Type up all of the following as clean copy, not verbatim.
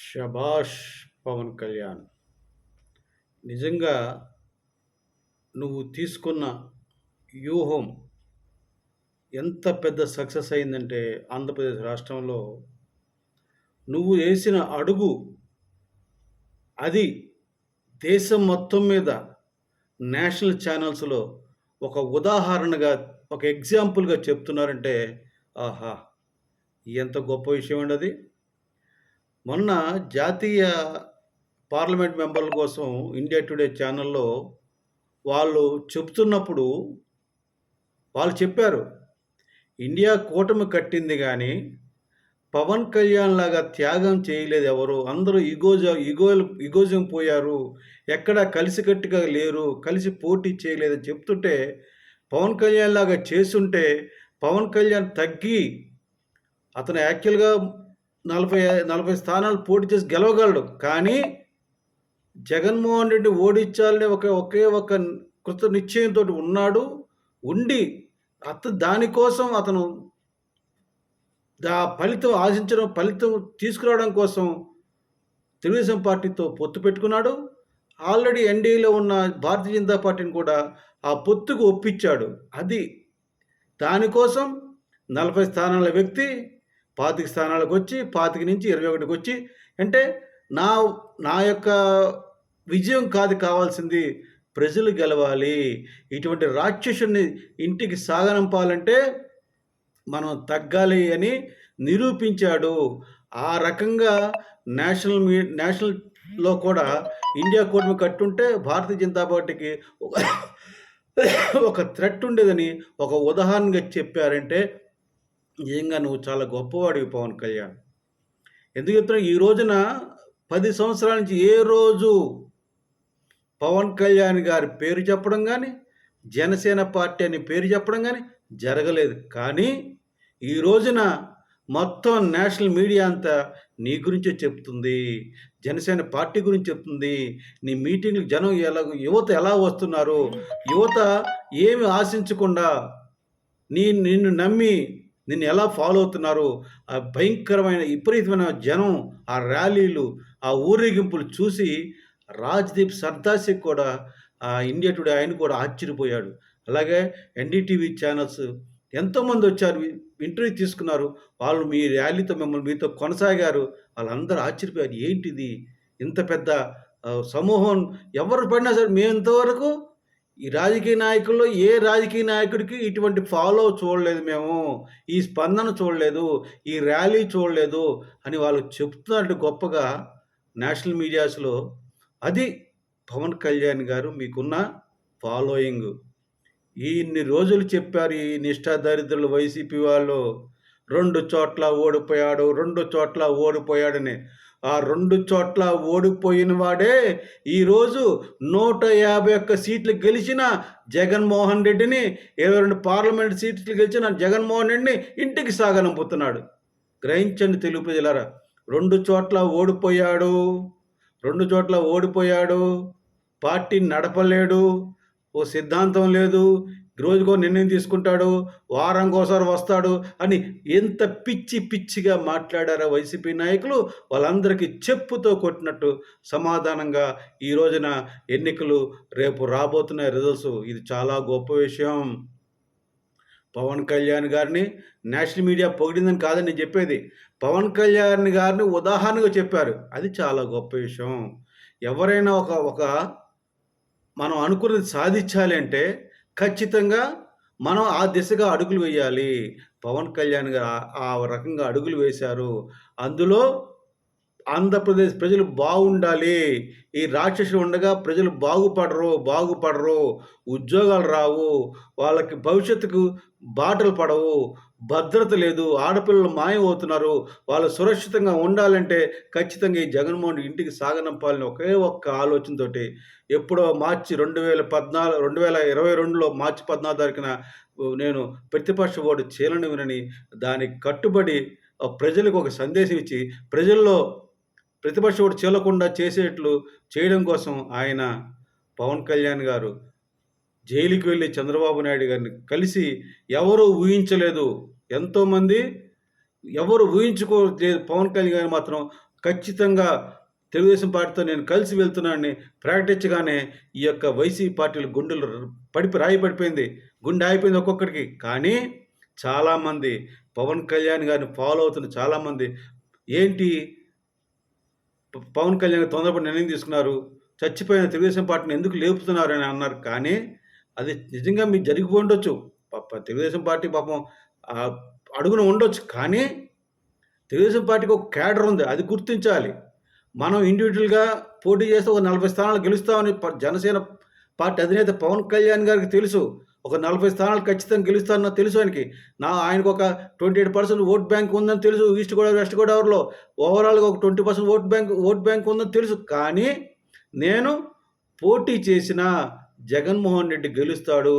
శభాష్ పవన్ కళ్యాణ్! నిజంగా నువ్వు తీసుకున్న వ్యూహం ఎంత పెద్ద సక్సెస్ అయిందంటే ఆంధ్రప్రదేశ్ రాష్ట్రంలో నువ్వు వేసిన అడుగు అది దేశం మొత్తం మీద నేషనల్ ఛానల్స్‌లో ఒక ఉదాహరణగా, ఒక ఎగ్జాంపుల్‌గా చెప్తున్నారంటే ఆహా! ఎంత గొప్ప విషయం అండి అది. మొన్న జాతీయ పార్లమెంట్ మెంబర్ల కోసం ఇండియా టుడే ఛానల్‌లో వాళ్ళు చెప్తున్నప్పుడు వాళ్ళు చెప్పారు. ఇండియా కూటమి కట్టింది గానీ, పవన్ కళ్యాణ్ లాగా త్యాగం చేయలేదు ఎవరు. అందరూ ఇగోయిజం పోయారు. ఎక్కడా కలిసికట్టుగా లేరు. కలిసి పోటీ చేయలేదని చెప్తుంటే, పవన్ కళ్యాణ్ లాగా చేసుంటే, పవన్ కళ్యాణ్ తగ్గి అతను యాక్చువల్‌గా 40 స్థానాలు పోటీ చేసి గెలవగలడు. కానీ జగన్మోహన్ రెడ్డి ఓడించాలనే ఒకే ఒక కృత నిశ్చయంతోటి ఉన్నాడు. ఉండి దానికోసం అతను ఫలితం తీసుకురావడం కోసం తెలుగుదేశం పార్టీతో పొత్తు పెట్టుకున్నాడు. ఆల్రెడీ ఎన్డీఏలో ఉన్న భారతీయ జనతా పార్టీని కూడా ఆ పొత్తుకు ఒప్పించాడు. అది దానికోసం 40 స్థానాల వ్యక్తి 25 స్థానాలకొచ్చి 25 నుంచి 21కొచ్చి అంటే నా నా యొక్క విజయం కాదు కావాల్సింది, ప్రజలు గెలవాలి. ఇటువంటి రాక్షసుడిని ఇంటికి సాగనంపాలంటే మనం తగ్గాలి అని నిరూపించాడు. ఆ రకంగా నేషనల్‌లో కూడా ఇండియా కూటమి కట్టుంటే భారతీయ జనతా పార్టీకి ఒక థ్రెట్ ఉండేదని ఒక ఉదాహరణగా చెప్పారంటే నిజంగా నువ్వు చాలా గొప్పవాడివి పవన్ కళ్యాణ్. ఎందుకు చెప్తున్నా, ఈ రోజున 10 సంవత్సరాల నుంచి ఏ రోజు పవన్ కళ్యాణ్ గారి పేరు చెప్పడం కానీ, జనసేన పార్టీ అని పేరు చెప్పడం కానీ జరగలేదు. కానీ ఈ రోజున మొత్తం నేషనల్ మీడియా అంతా నీ గురించే చెప్తుంది. జనసేన పార్టీ గురించి చెప్తుంది. నీ మీటింగ్‌లకు జనం యువత ఎలా వస్తున్నారు, యువత ఏమి ఆశించకుండా నిన్ను నమ్మి నిన్ను ఎలా ఫాలో అవుతున్నారు, ఆ భయంకరమైన విపరీతమైన జనం, ఆ ర్యాలీలు, ఆ ఊరేగింపులు చూసి రాజ్‌దీప్ సర్దార్‌సి కూడా ఇండియా టుడే ఆయన కూడా ఆశ్చర్యపోయాడు. అలాగే ఎన్‌డీటీవీ ఛానల్స్ ఎంతోమంది వచ్చారు, ఇంటర్వ్యూ తీసుకున్నారు. వాళ్ళు మీ ర్యాలీతో మీతో కొనసాగారు. వాళ్ళందరూ ఆశ్చర్యపోయారు. ఏంటిది ఇంత పెద్ద సమూహం ఎవరు పడినా సరే మేము ఇంతవరకు ఈ రాజకీయ నాయకుల్లో ఏ రాజకీయ నాయకుడికి ఇటువంటి ఫాలో చూడలేదు మేము. ఈ స్పందన చూడలేదు. ఈ ర్యాలీ చూడలేదు అని వాళ్ళు చెప్తున్నట్టు గొప్పగా నేషనల్ మీడియాస్‌లో. అది పవన్ కళ్యాణ్ గారు మీకున్న ఫాలోయింగు. ఇన్ని రోజులు చెప్పారు ఈ నిష్ఠాదరిద్రులు వైసీపీ వాళ్ళు. 2 చోట్ల ఓడిపోయాడు, 2 చోట్ల ఓడిపోయాడని. ఆ 2 చోట్ల ఓడిపోయిన వాడే ఈరోజు 151 సీట్లు గెలిచిన జగన్మోహన్ రెడ్డిని, 22 పార్లమెంట్ సీట్లు గెలిచిన జగన్మోహన్ రెడ్డిని ఇంటికి సాగనంపుతున్నాడు. గ్రహించండి తెలుగు ప్రజలారా. 2 చోట్ల ఓడిపోయాడు. 2 చోట్ల ఓడిపోయాడు. పార్టీని నడపలేడు. ఓ సిద్ధాంతం లేదు. రోజుకో నిర్ణయం తీసుకుంటాడు. వారానికోసారి వస్తాడు అని ఎంత పిచ్చిగా మాట్లాడారో వైసీపీ నాయకులు. వాళ్ళందరికీ చెప్పుతో కొట్టినట్టు సమాధానంగా ఈ రోజున ఎన్నికలు రేపు రాబోతున్న రిజల్ట్స్. ఇది చాలా గొప్ప విషయం. పవన్ కళ్యాణ్ గారిని నేషనల్ మీడియా పొగిడిందని కాదని నేను చెప్పేది. పవన్ కళ్యాణ్ గారిని ఉదాహరణగా చెప్పారు. అది చాలా గొప్ప విషయం. ఎవరైనా ఒక మనం అనుకున్నది సాధించాలి అంటే ఖచ్చితంగా మనం ఆ దిశగా అడుగులు వేయాలి. పవన్ కళ్యాణ్ గారు ఆ రకంగా అడుగులు వేశారు. అందులో ఆంధ్రప్రదేశ్ ప్రజలు బాగుండాలి. ఈ రాక్షసుడు ఉండగా ప్రజలు బాగుపడరు. ఉద్యోగాలు రావు. వాళ్ళకి భవిష్యత్తుకు బాటలు పడవు. భద్రత లేదు. ఆడపిల్లలు మాయమవుతున్నారు. వాళ్ళు సురక్షితంగా ఉండాలంటే ఖచ్చితంగా ఈ జగన్మోహన్ ఇంటికి సాగనంపాలని ఒకే ఒక్క ఆలోచనతోటి ఎప్పుడో మార్చి 2022లో మార్చి 14 తారీఖున నేను ప్రతిపక్ష ఓటు చీలనివ్వనని దానికి కట్టుబడి ప్రజలకు ఒక సందేశం ఇచ్చి ప్రజల్లో ప్రతిపక్ష ఓటు చీలకుండా చేయడం కోసం ఆయన పవన్ కళ్యాణ్ గారు జైలుకి వెళ్ళి చంద్రబాబు నాయుడు గారిని కలిసి ఎవరూ ఊహించలేదు. ఎంతోమంది ఎవరు ఊహించుకోలేదు. పవన్ కళ్యాణ్ గారు మాత్రం ఖచ్చితంగా తెలుగుదేశం పార్టీతో నేను కలిసి వెళ్తున్నానని ప్రకటించగానే ఈ యొక్క వైసీపీ పార్టీల గుండెలు రాయి పడిపోయింది. గుండె ఆగిపోయింది ఒక్కొక్కడికి. కానీ చాలామంది పవన్ కళ్యాణ్ గారిని ఫాలో అవుతున్న చాలామంది ఏంటి పవన్ కళ్యాణ్ తొందరపడి నిర్ణయం తీసుకున్నారు, చచ్చిపోయిన తెలుగుదేశం పార్టీని ఎందుకు లేపుతున్నారని అన్నారు. కానీ అది నిజంగా మీకు జరిగిపోయి ఉండొచ్చు. తెలుగుదేశం పార్టీ పాపం అడుగున ఉండొచ్చు. కానీ తెలుగుదేశం పార్టీకి ఒక క్యాడర్ ఉంది, అది గుర్తించాలి. మనం ఇండివిజువల్‌గా పోటీ చేస్తే ఒక 40 స్థానాలు గెలుస్తామని జనసేన పార్టీ అధినేత పవన్ కళ్యాణ్ గారికి తెలుసు. ఒక 40 స్థానాలు ఖచ్చితంగా గెలుస్తానని తెలుసు ఆయనకి. ఆయనకు ఒక 28% ఓట్ బ్యాంక్ ఉందని తెలుసు. ఈస్ట్ గోదావరి, వెస్ట్ గోదావరిలో ఓవరాల్‌గా ఒక 20% ఓట్ బ్యాంక్ ఉందని తెలుసు. కానీ నేను పోటీ చేసినా జగన్మోహన్ రెడ్డి గెలుస్తాడు.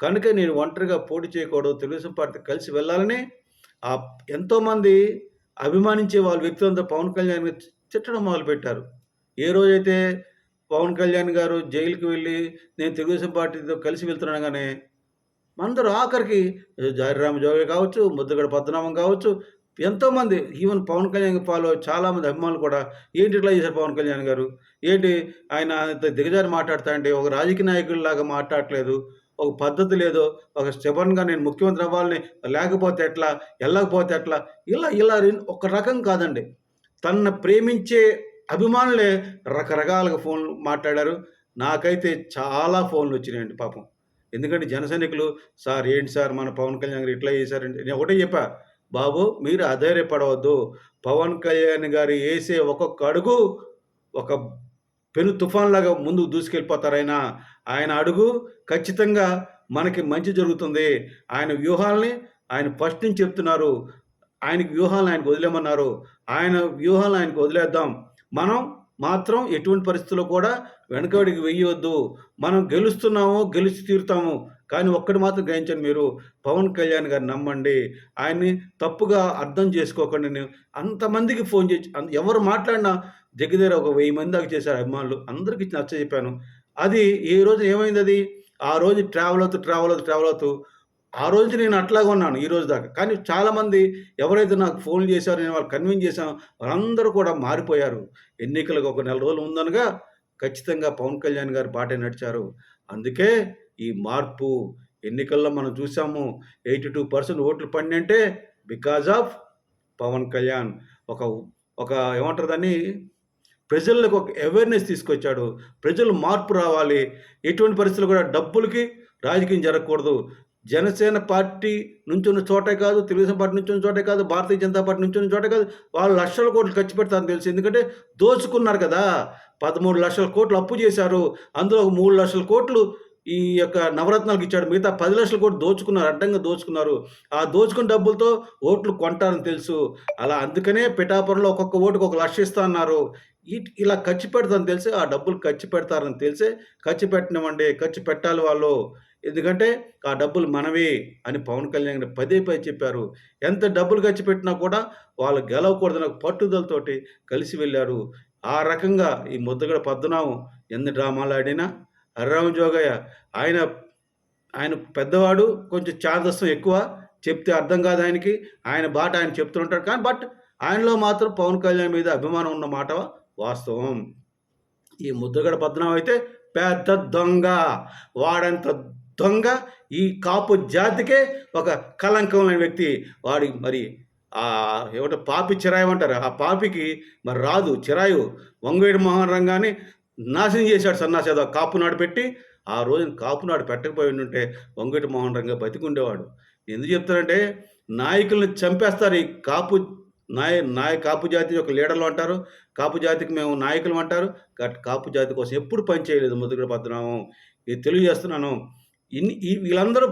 కనుక నేను ఒంటరిగా పోటీ చేయకూడదు. తెలుగుదేశం పార్టీ కలిసి వెళ్ళాలని ఎంతోమంది అభిమానించే వాళ్ళ వ్యక్తులంతా పవన్ కళ్యాణ్ తిట్టడం మొదలుపెట్టారు. ఏ రోజైతే పవన్ కళ్యాణ్ గారు జైలుకి వెళ్ళి నేను తెలుగుదేశం పార్టీతో కలిసి వెళ్తున్నానగానే అందరూ ఆఖరికి జారిరామ జోగి కావచ్చు, ముద్రగడ పద్మనాభం కావచ్చు, ఎంతోమంది ఈవెన్ పవన్ కళ్యాణ్ ఫాలో చాలామంది అభిమానులు కూడా ఏంటి ఇట్లా చేశారు పవన్ కళ్యాణ్ గారు, ఏంటి ఆయన దిగజారి మాట్లాడుతా అంటే ఒక రాజకీయ నాయకుడిలాగా మాట్లాడట్లేదు, ఒక పద్ధతి లేదు, ఒక స్టెబన్గా నేను ముఖ్యమంత్రి అవ్వాలని లేకపోతే ఎట్లా, వెళ్ళకపోతే ఎట్లా, ఇలా ఒక రకం కాదండి. తనను ప్రేమించే అభిమానులే రకరకాలుగా ఫోన్లు మాట్లాడారు. నాకైతే చాలా ఫోన్లు వచ్చినాయండి పాపం. ఎందుకంటే జన సైనికులు సార్ ఏంటి సార్ మన పవన్ కళ్యాణ్ గారు ఇట్లా చేశారంటే నేను ఒకటే చెప్పా, బాబు మీరు అధైర్యపడవద్దు. పవన్ కళ్యాణ్ గారు వేసే ఒక్కొక్క అడుగు ఒక పెను తుఫాన్లాగా ముందుకు దూసుకెళ్ళిపోతారు. ఆయన అడుగు ఖచ్చితంగా మనకి మంచి జరుగుతుంది. ఆయన వ్యూహాల్ని ఆయన ఫస్ట్ నుంచి చెప్తున్నారు. ఆయనకి వ్యూహాలను ఆయనకు వదిలేమన్నారు. ఆయన వ్యూహాలను ఆయనకు వదిలేద్దాం. మనం మాత్రం ఎటువంటి పరిస్థితుల్లో కూడా వెనకడికి వెయ్యొద్దు. మనం గెలుస్తున్నాము, గెలిచి తీరుతాము. కానీ ఒక్కటి మాత్రం గ్రహించండి, మీరు పవన్ కళ్యాణ్ గారిని నమ్మండి. ఆయన్ని తప్పుగా అర్థం చేసుకోకండి. అంతమందికి ఫోన్ చేసి ఎవరు మాట్లాడినా దగ్గర ఒక 1000 మంది దాకా చేశారు అభిమానులు. అందరికీ నచ్చజెప్పాను. అది ఏ రోజు ఏమైంది అది? ఆ రోజు ట్రావెల్ అవుతూ ఆ రోజు నేను అట్లాగే ఉన్నాను ఈ రోజు దాకా. కానీ చాలామంది ఎవరైతే నాకు ఫోన్లు చేశారో నేను వాళ్ళు కన్విన్స్ చేశాను, వాళ్ళందరూ కూడా మారిపోయారు. ఎన్నికలకు ఒక నెల రోజులు ఉందనగా ఖచ్చితంగా పవన్ కళ్యాణ్ గారు బాటే నడిచారు. అందుకే ఈ మార్పు ఎన్నికల్లో మనం చూసాము. 82% ఓట్లు పడినంటే బికాజ్ ఆఫ్ పవన్ కళ్యాణ్. ఒక ఏమంటారు దాన్ని, ప్రజలకు ఒక అవేర్నెస్ తీసుకొచ్చాడు. ప్రజలు మార్పు రావాలి. ఎటువంటి పరిస్థితులు కూడా డబ్బులకి రాజకీయం జరగకూడదు. జనసేన పార్టీ నుంచున్న చోటే కాదు, తెలుగుదేశం పార్టీ నుంచున్న చోటే కాదు, భారతీయ జనతా పార్టీ నుంచున్న చోటే కాదు, వాళ్ళు లక్షల కోట్లు ఖర్చు పెడతారని తెలుసు. ఎందుకంటే దోచుకున్నారు కదా. 13 లక్షల కోట్లు అప్పు చేశారు. అందులో 3 లక్షల కోట్లు ఈ యొక్క నవరత్నాలకు ఇచ్చాడు. మిగతా 10 లక్షల కోట్లు దోచుకున్నారు, అడ్డంగా దోచుకున్నారు. ఆ దోచుకున్న డబ్బులతో ఓట్లు కొంటారని తెలుసు. అందుకనే పిఠాపురంలో ఒక్కొక్క ఓటుకు 1 లక్ష ఇస్తా అన్నారు. ఇలా ఖర్చు పెడతారని తెలిసి ఆ డబ్బులు ఖర్చు పెడతారని తెలిసే ఖర్చు పెట్టనివ్వండి, ఖర్చు పెట్టాలి వాళ్ళు. ఎందుకంటే ఆ డబ్బులు మనవి అని పవన్ కళ్యాణ్ పదే చెప్పారు. ఎంత డబ్బులు ఖర్చు పెట్టినా కూడా వాళ్ళు గెలవకూడదన్న పట్టుదలతోటి కలిసి వెళ్ళారు. ఆ రకంగా ఈ ముద్రగడ పద్మనాభం ఎన్ని డ్రామాలు ఆడినా, హరిరామ జోగయ్య ఆయన పెద్దవాడు, కొంచెం చాదస్తం ఎక్కువ, చెప్తే అర్థం కాదు ఆయనకి. ఆయన బాట ఆయన చెప్తుంటాడు. కానీ ఆయనలో మాత్రం పవన్ కళ్యాణ్ మీద అభిమానం ఉన్న మాట వాస్తవం. ఈ ముద్రగడ పద్మనాభం అయితే పెద్ద దొంగ. వాడంత దొంగ ఈ కాపు జాతికే ఒక కలంకం లేని వ్యక్తి. వాడికి మరి ఏమంటారు పాపి చిరాయం అంటారు. ఆ పాపికి మరి రాదు చిరాయు. వంగవీటి మోహన్ రంగాన్ని నాశనం చేశాడు సన్నాసేదో కాపునాడు పెట్టి. ఆ రోజున కాపునాడు పెట్టకపోయి ఉంటే వంగవీటి మోహన్ రంగా బతికుండేవాడు. ఎందుకు చెప్తారంటే నాయకుల్ని చంపేస్తారు. ఈ కాపు జాతి ఒక లీడర్లు అంటారు, కాపు జాతికి మేము నాయకులు అంటారు. కాపు జాతి కోసం ఎప్పుడు పని చేయలేదు ముద్రగడ పద్మనాభం. ఇది తెలియజేస్తున్నాను. వీళ్ళందరూ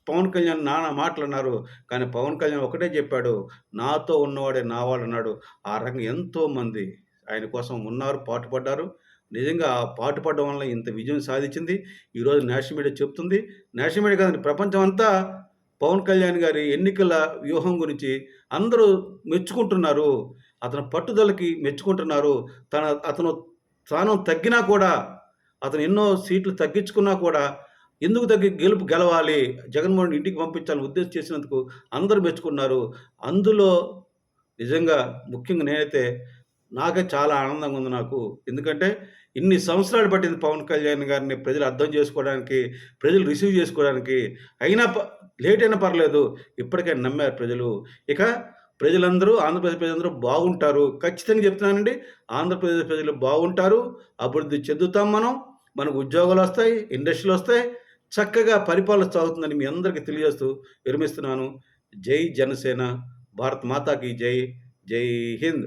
పవన్ కళ్యాణ్ నానా మాటలు కానీ పవన్ కళ్యాణ్ ఒకటే చెప్పాడు, నాతో ఉన్నవాడే నావాడు అన్నాడు. ఆ రకంగా ఎంతోమంది ఆయన కోసం ఉన్నారు, పాటుపడ్డారు. నిజంగా ఆ పాటుపడడం వల్ల ఇంత విజయం సాధించింది. ఈరోజు నేషనల్ మీడియా చెప్తుంది. నేషనల్ మీడియా కాదండి, ప్రపంచం అంతా పవన్ కళ్యాణ్ గారి ఎన్నికల వ్యూహం గురించి అందరూ మెచ్చుకుంటున్నారు. అతని పట్టుదలకి మెచ్చుకుంటున్నారు. అతను స్థానం తగ్గినా కూడా, అతను ఎన్నో సీట్లు తగ్గించుకున్నా కూడా ఎందుకు గెలవాలి, జగన్మోహన్ ఇంటికి పంపించాలని ఉద్దేశం చేసినందుకు అందరూ మెచ్చుకున్నారు. అందులో నిజంగా ముఖ్యంగా నేనైతే నాకే చాలా ఆనందంగా ఉంది నాకు. ఎందుకంటే ఇన్ని సంవత్సరాలు పట్టింది పవన్ కళ్యాణ్ గారిని ప్రజలు అర్థం చేసుకోవడానికి, ప్రజలు రిసీవ్ చేసుకోవడానికి. అయినా లేట్ అయినా పర్లేదు. ఇప్పటికైనా నమ్మారు ప్రజలు. ఇక ప్రజలందరూ ఆంధ్రప్రదేశ్ ప్రజలందరూ బాగుంటారు. ఖచ్చితంగా చెప్తున్నానండి. ఆంధ్రప్రదేశ్ ప్రజలు బాగుంటారు. అభివృద్ధి చెందుతాం మనం. మనకు ఉద్యోగాలొస్తాయి, ఇండస్ట్రీలొస్తాయి. చక్కగా పరిపాలన సాగుతుందని మీ అందరికీ తెలియజేస్తూ విరమిస్తున్నాను. జై జనసేన. భారత్ మాతాకి జై. జై హింద్.